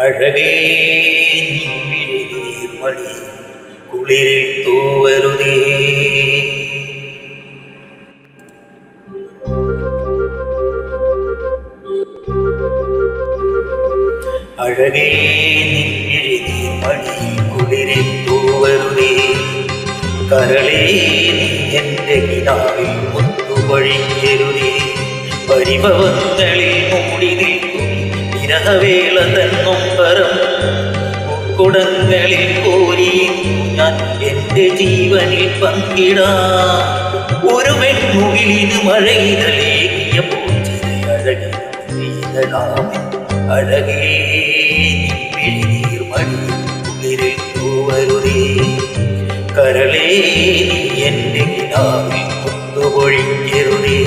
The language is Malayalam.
അഴകേ നീർമണി കുളിരിൽ തൂവരുതേ. അഴകേ നീർമണി കുളിരിൽ തൂവരുതേ. കരളേ നീ എൻ്റെ കിനാവിൽ മുത്തുപൊഴിക്കരുതേ. പരിഭവങ്ങളിൽ മൂടി നിൽക്കും വിരഹവേള തന്നൊമ്പരം കുടങ്ങളിൽ കോരി ഞാൻ എൻ്റെ ജീവനിൽ പങ്കിടാം. ഒരു പെൺമുകിലിന് മഴയിതലേകിയ പൂച്ചഴകിടാമേ. അഴകേ നീർമണി കുളിരിൽ തൂവരുതേ. കരളേ നീ എൻ്റെ കിനാവിൽ മുത്തുപൊഴിക്കരുതേ.